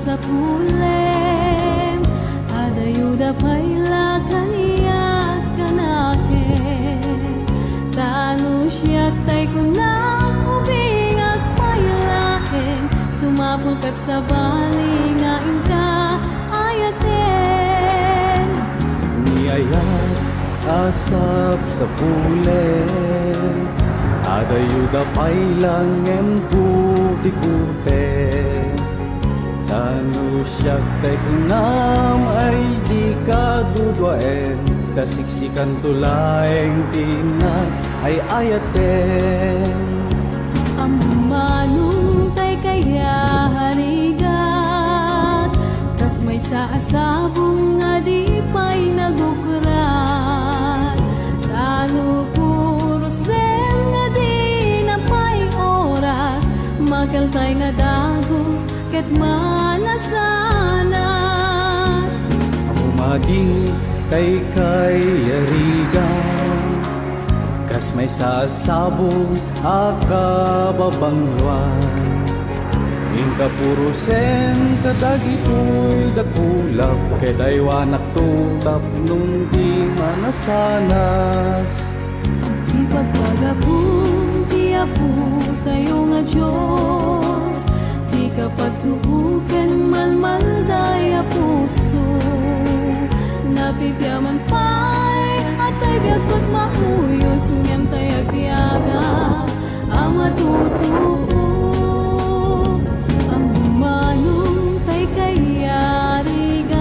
sa pulem, adayuda payla kaniyak kanake. Tano siyak tay kunang ubingak paylaen, sumapulkat sa bali nga inka ayaten. Niyayat asap sa pule, adayuda paylang emputi-kute. Tano siyak tay kunam ay di kadudwaen, kasiksikan tulaeng tinag ay ayaten. Ang manong tay kaya harigat, tas may saasabong nga di pa'y nagukurat. Tano puro sen nga di na pa'y oras, magaltay nga dagos ket manasanas. Umading kay arigan, kas may sasabong akababangluan. Ingka puro sen kadagitoy dakulap, kay daywanak tutap nung di manasanas. Di pagpagapun, di apo tayo nga Diyos, di kapag tuukan malmalday a puso. Napipyaman pa'y at ay biyagkot mahuyos, ngem tay agtiaga ang matutuo. Ang bumanong tay kayarigat,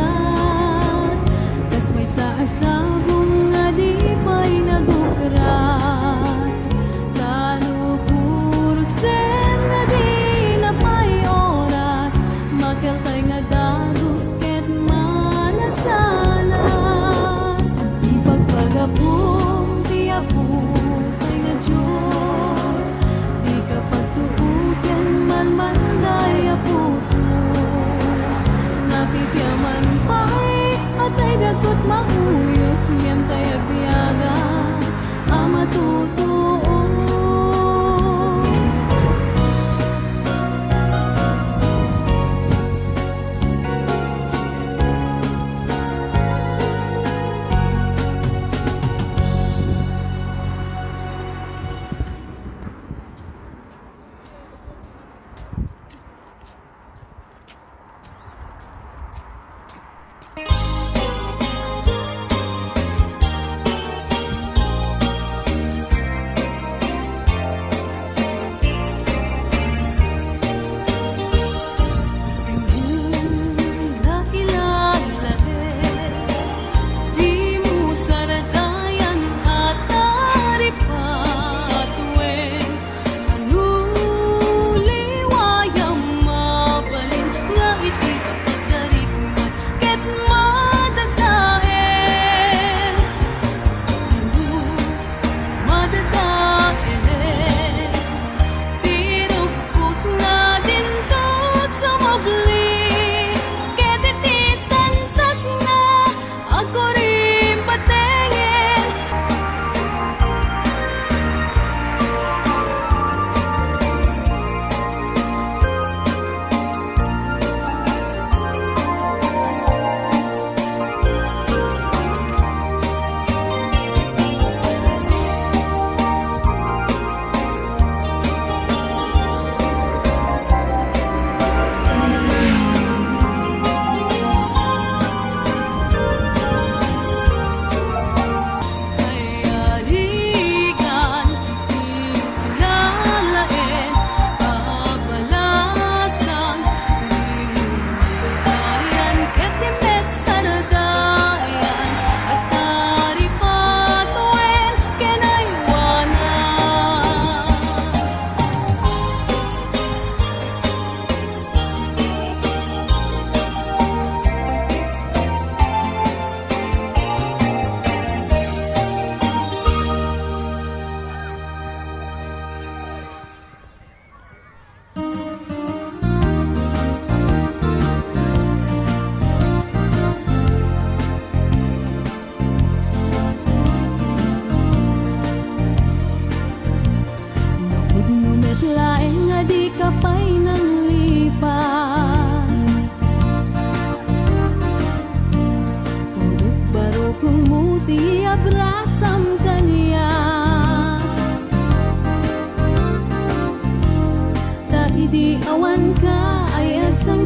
tas may saasabong nga di pa'y nagukrat. Tano puro sen nga di na pa'y oras, makeltay nga dagos ket manasanas. Ipagpagapong ti apo tay nga Diyos, di kapag tuuken malmanday a puso. Napipyaman pa'y at ay biyagkot mahuyos, ngem tay agbiaga ang matutuo.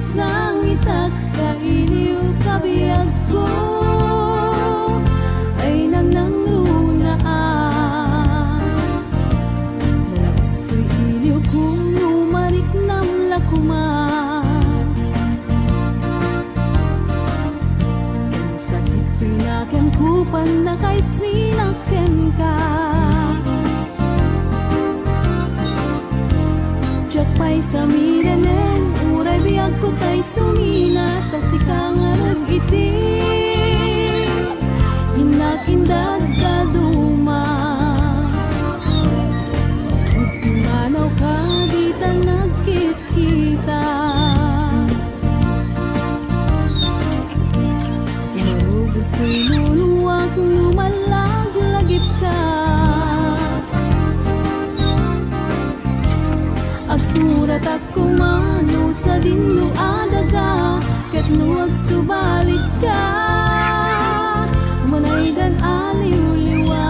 isang itak kainiw kabiyag ko ay nanangrunaan. Nalabos ko'y iniw kung numarik nam lakuman. Ang sakit pinakem kupan na kay sinaken ka. Pay sa miranen, uray biyag ko tay sumina, tasikangan iti inakindag kaduma. Sugod tumanaw ka, di ta nagkit-kita. Marugos ko'y luluwag, lumalag-lagip ka. Agsurat ako mano sa dinlo adaga, ket nuwag subalit ka, manaydan aliw-liwa.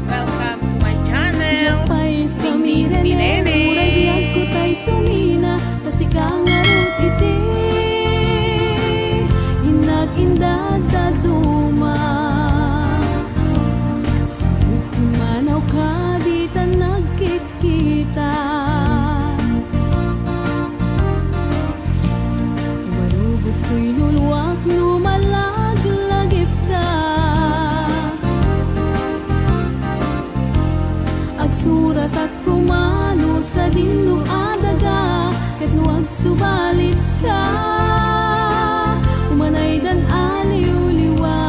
Welcome to my channel. Sumina, tasikangarot iti inag-indad daduma. Sabot kumanaw ka, di ta nagkikita. Marubos ko'y luluwak, lumalag-lagip ka. Agsurat at kumano sa dinlo adaga, ket nuwag subalit ka, umanaydan aliw-liwa.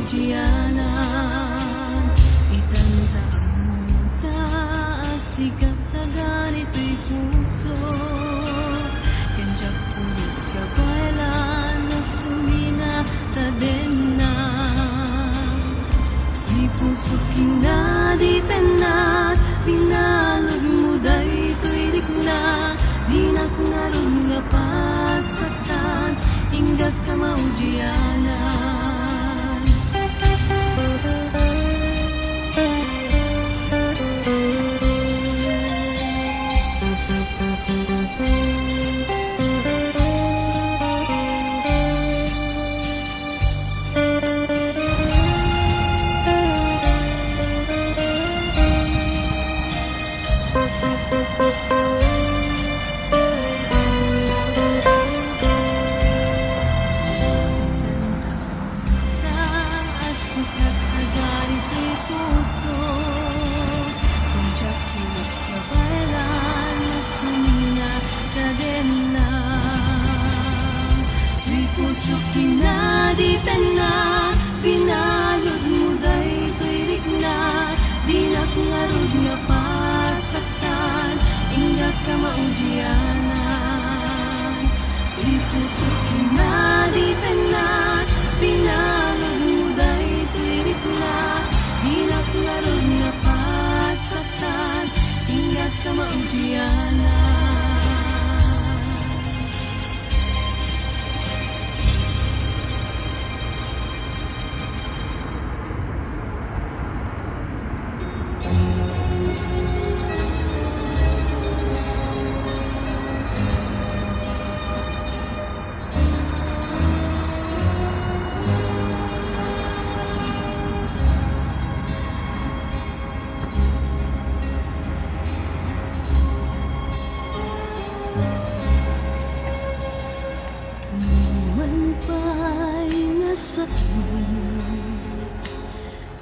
kamaudyanan. Itanda mo taas, di ka ganito'y puso. Kanjak pulis ka bailan, na sumina taden na. Di puso kinadi penat, pinalog mo dayto'y dikna. Dinak narod nga pasatan, inggat kamaudyanan. Puso kinaditan na, pinalod mo dayto'y rikna. Dinak ngarod nga pasaktan, inggat kamaudyanan. Di puso kinaditan na, pinalod mo dayto'y rikna. Dinak ngarod nga pasaktan, inggat kamaudyanan. Sakit,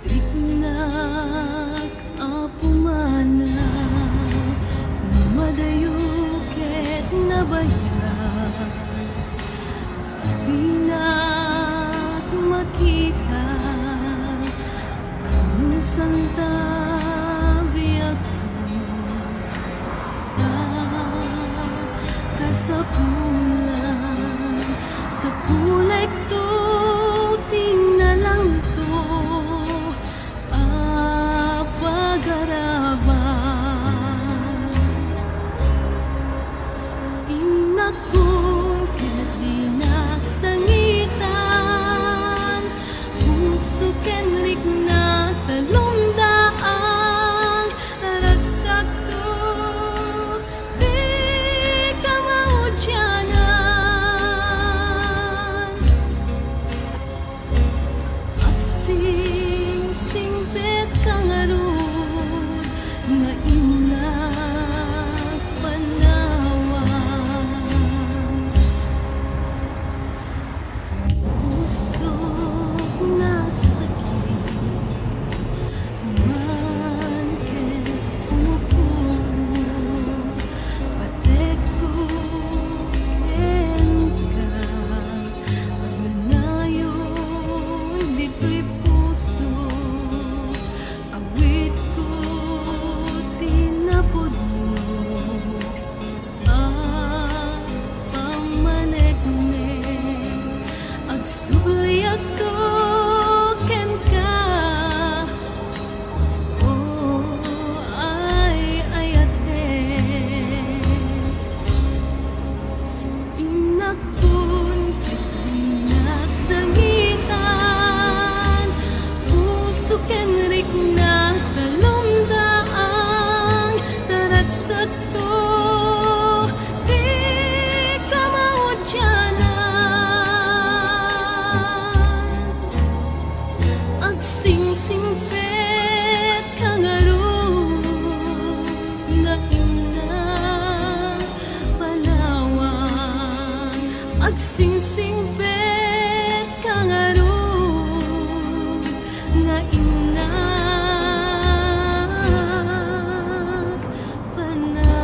riknak apumana, madayuket na bayan, dinak makita, ang santa biyak kasapulan, sa kulay to. Tinalang to apagaraban, inak ko kinadinak sangitan, puso kenrik na talumdaang naragsak to, di ka maudyanan. Singpet kang arod nga inak panawan, pusok na sakit man ket umupo, patek ko ken ka agnayon dito'y puso. Awit ko tinapod mo, pamaneknek, agsuyak ko ken ka. Oh, ay ayate, inakun kitinak sangitan, puso kenrik na talumdaang taragsak to, di ka maudyanan. Agsingsingpet kang arod nga inak panawan, agsingsingpet kang arod nga inak panawan.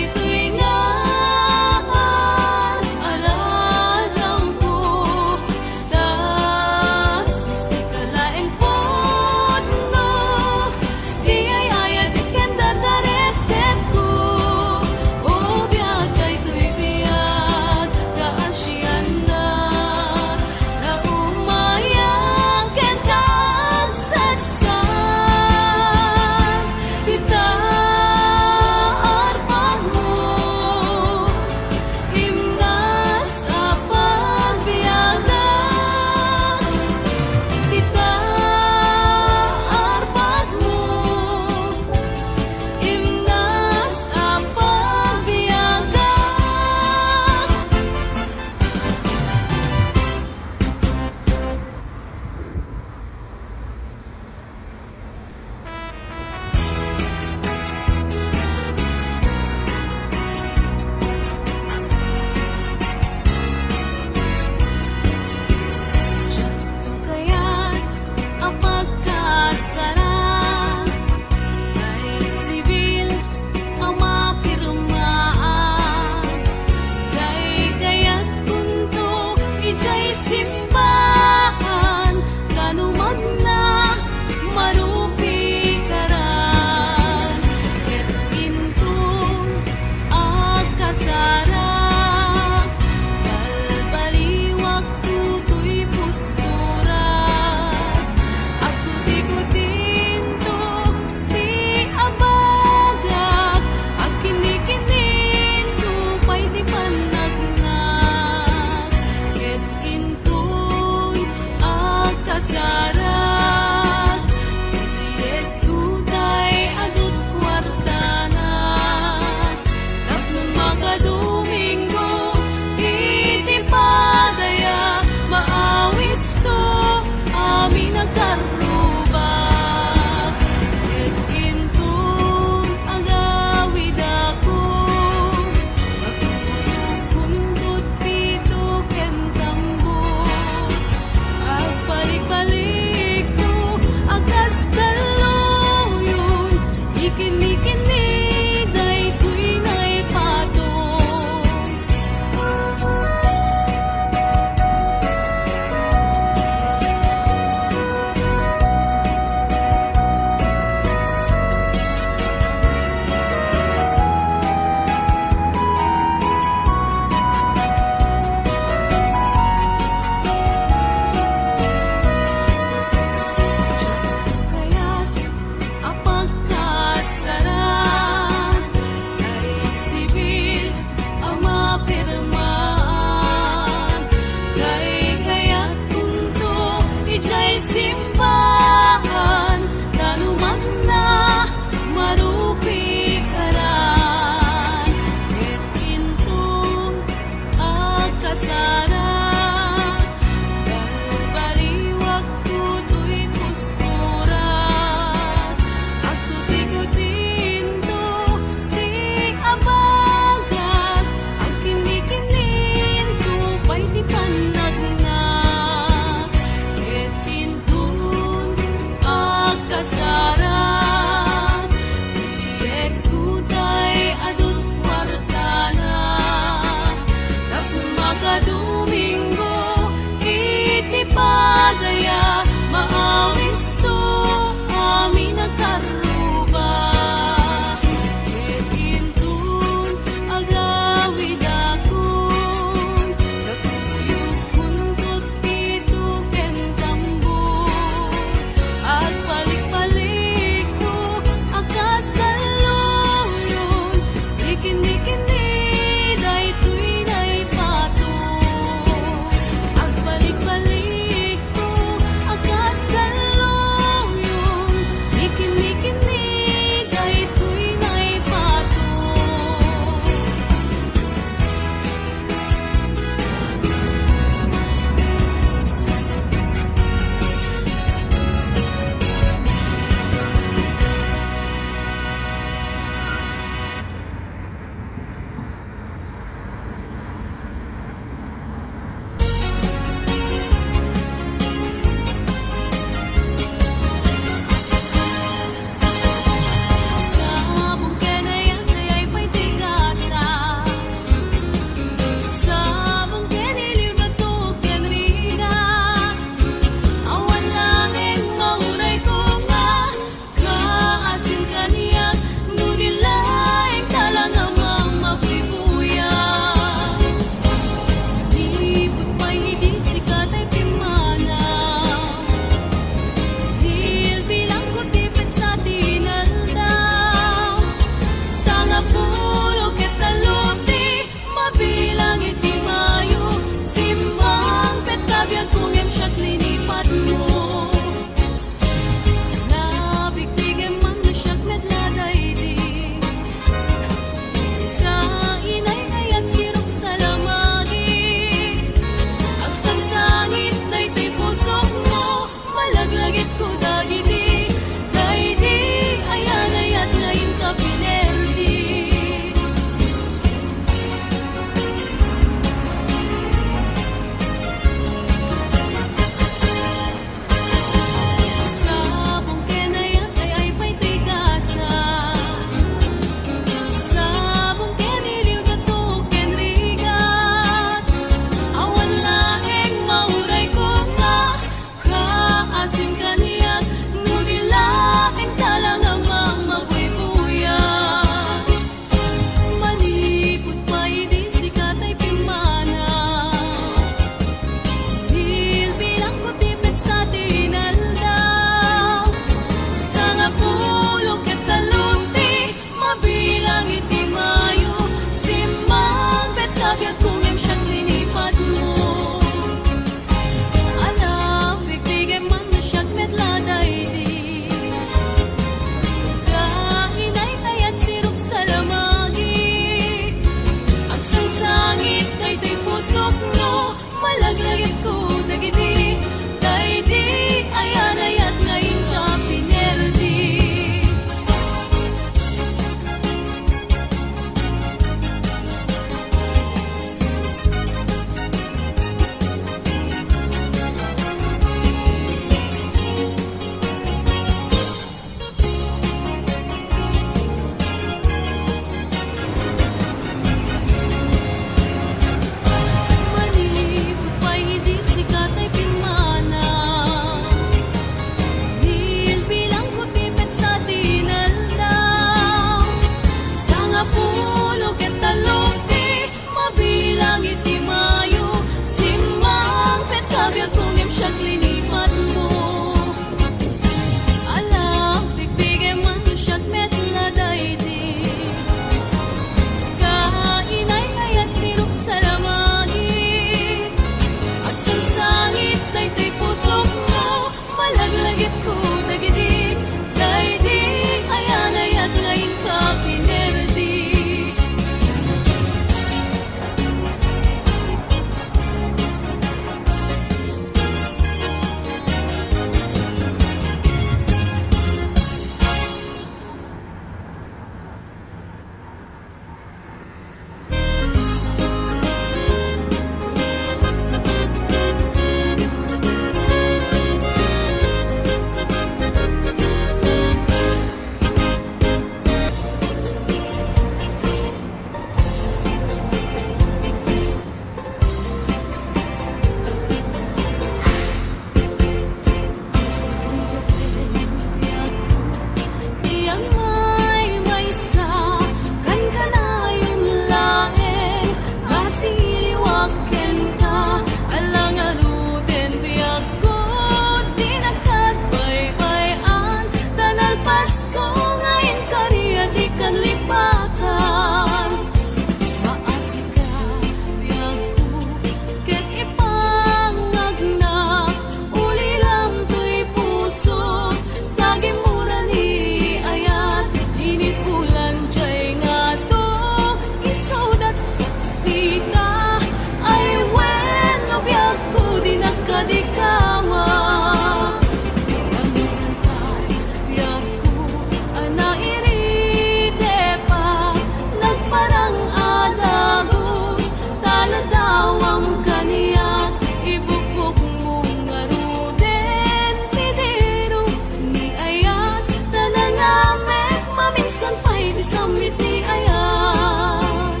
samit ni Ayat.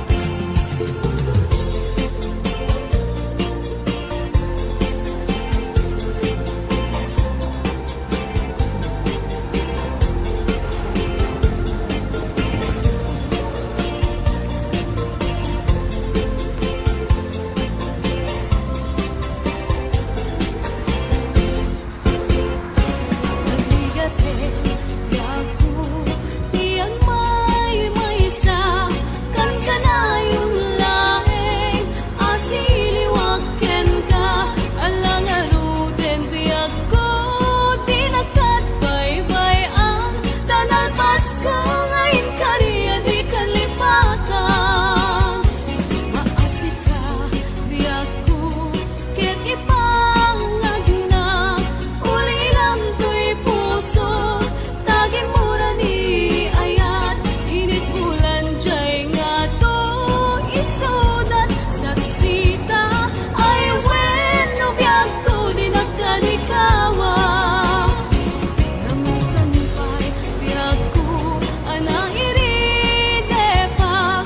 Nagligate, yaku, tiyan may sa kan kanayong laeng asiliwaken ka alang aruden biyak ko tinakat baybay ang tanalpas ko ngayon kariya di kalipatan maasik ka biyak ko ket ipangag na uliram to'y puso tagi mura ni Ayat init bulan jay nga to isudat saksita ay wenno biyak ko di nagkanikawa namasampay biyak ko ana iride pa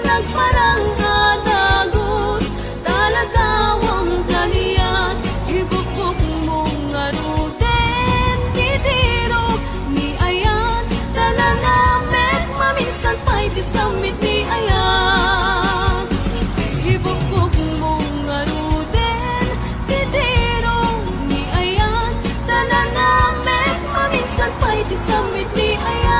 nagparang adagos talagawang kaniyan ibukbuk mong aruden titirog ni Ayat tananamet maminsan pa'y di samit ni Ayat ibukbuk mong aruden titirog ni Ayat tananamet maminsan pa'y di samit ni Ayat.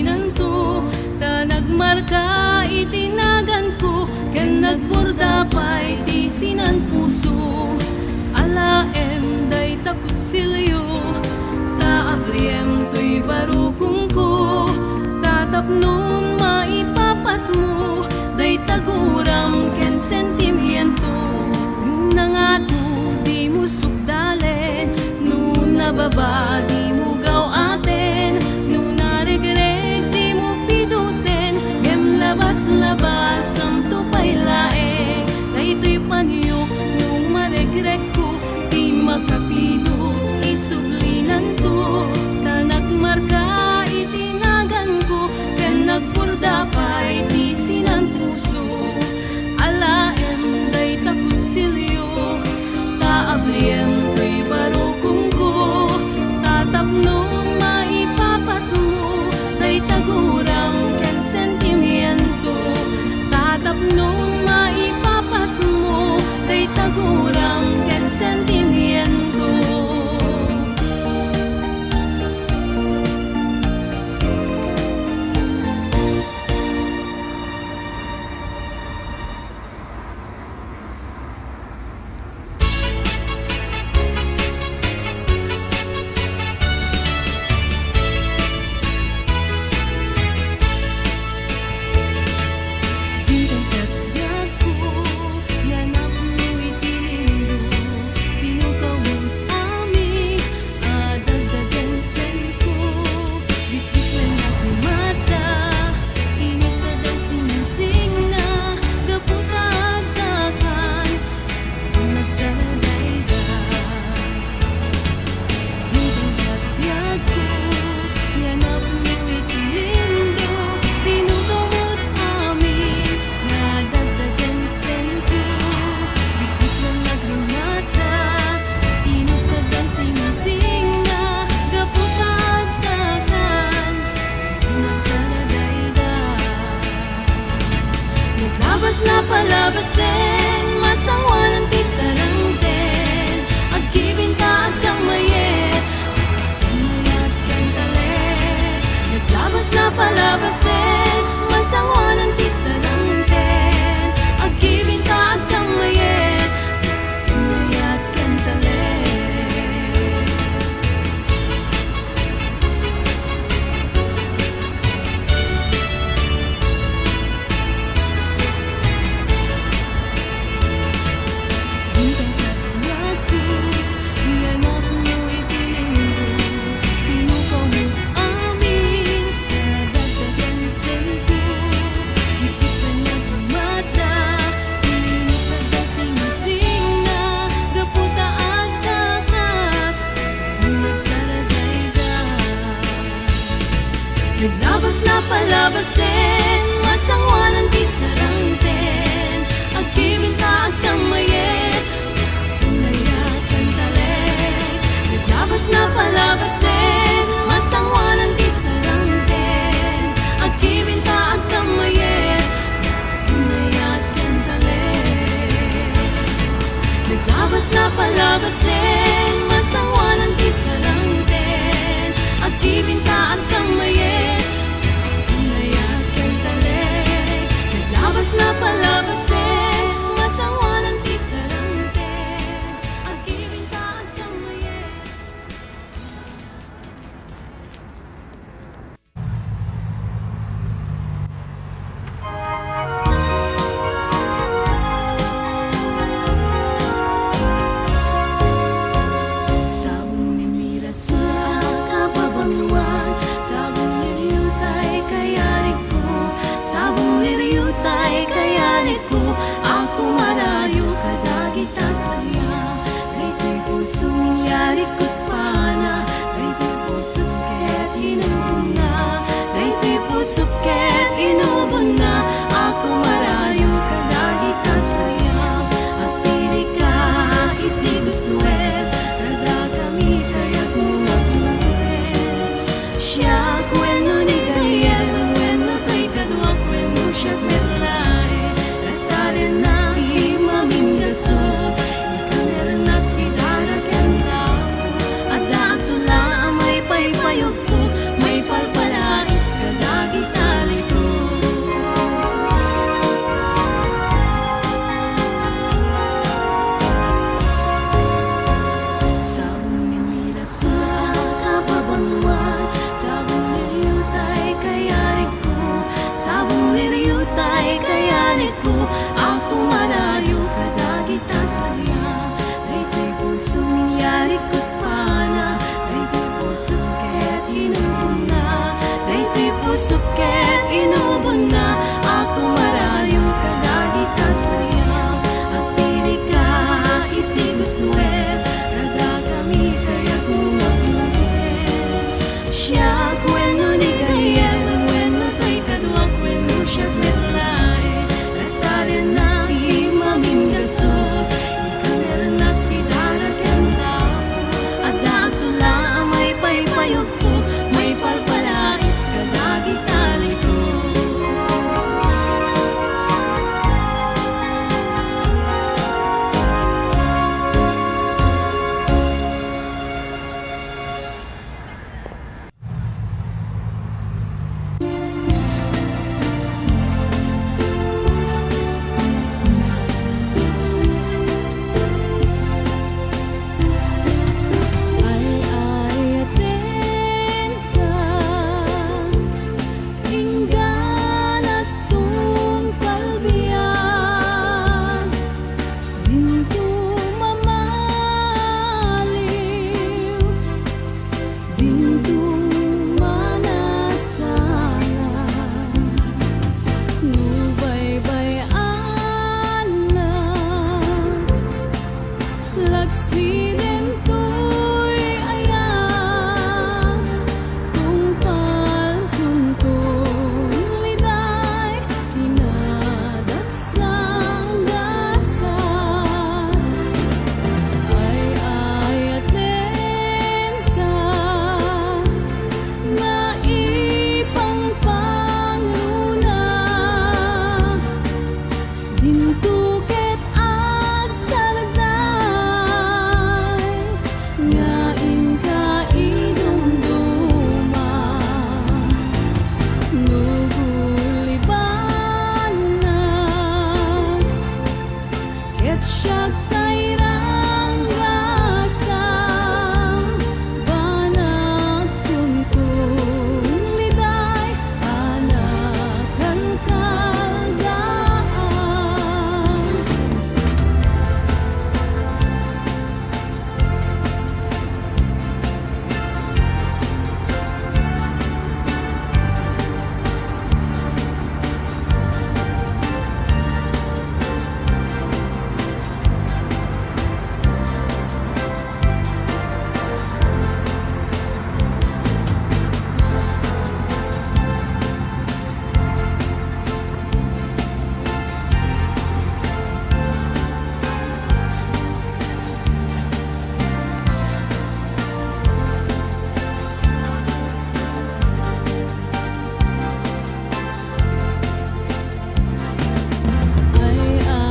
sinanto, ta nagmarka itinagan ko, ken nagburda pa iti sinan puso. Alaem day tapos silyo, ta abriem to'y barukong ko, tatapnon maipapas mo, day taguram ken sentimiento. Nung nangato di mo sukdalen, nung nababa di mo gaw aten, nung naregreg di mo piduten, gem labas-labas ang tupay laeng. Daytoy paniyok nung maregreg ko, di makapido isuglinan ko, ta nagmarka itinagan ko, ken nagburda pa iti sinan puso. Alaem day tapos silyo, ta abriem to'y barukong ko, tatapnon maipapas mo, day taguram ken sentimiento. Tatapnon maipapas mo, day taguram ken sentimiento. Labas na palabasin, masangwan ang tisarangten, agkibinta at kamayet, kamayat kang talet. Naglabas na palabasin, masangwan ang tisarangten, agkibinta at kamayet, kamayat kang talet. Naglabas na palabasin, masangwan ang tisarangten, agkibinta at kamayet, kamayat kang talet. Naglabas na palabasin, masangwan ang tisarangten, agkibinta at kamayet, kamayat kang talet. Naglabas na palabasin, masangwan ang tisarangten, agkibinta at kamayet, kamayat kang talet. Naglabas na palabasin, masangwan ang tisarangten, agkibinta at kamayet. Sabong ni Mira sura kababanguan, sabong liriyutay kayarik ko, sabong liriyutay kayarik ko, ako marayo kadagita sadya, daytoy pusong yarik ko't pana, daytoy pusong ket inubon na, daytoy pusong ket inubon na, ako marayo kadagita sadya, at pili ka iti gustuet, kami kaya't mga pinuret. Siya kweno ni Gayen, kweno to'y kadwa, kweno siya't merlae, rataren na himaming gasot, ikameran at pidarak ang tao, at daag tula may paypayog po, may palpalais kada puso ket inubon na ako marayong kadagita sayang at pili ka iti gusto kada kami kaya kung maglubuhin siya kwento ni kaya kwento to'y kadwak kwento siya metlay katali na imamindaso ikameron at pidarat kanda at naatula may paypayok po may palpalais kadagitali ko. Ay-ayatin ka, inggan at kalbiyan, dinto mamaliw, dinto manasalas, nubaybayan na, laksiden to'y ayan, tungkal tuntong liday, tinadaksang dasal. Ay-ayatin ka, nga ipangpangruna, dinto ket agsalday, nga inka idumduma, nuguliban na, ket siya kayrang gasam, banag tuntong liday, anak kalkalgaan.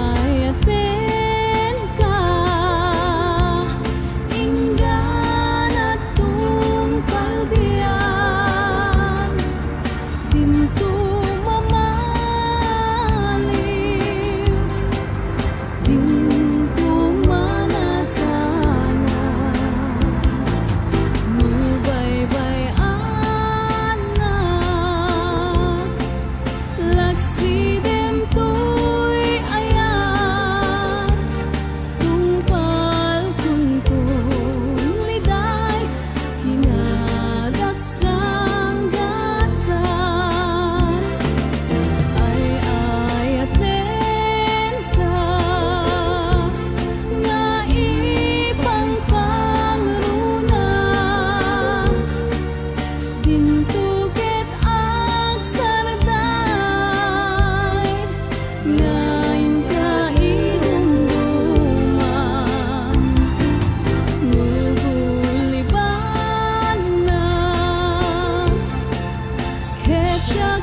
Ay-ayatin ka, inggan at kalbiyan, dinto mamaliw, dinto manasalas, nubaybayan na, laksiden to'y ayan, tungkal tuntong liday, tinadaksang dasal. Ay-ayatin ka, nga ipangpangruna, dinto ket agsarday, nga inka idumduma, nuguliban na, ket siya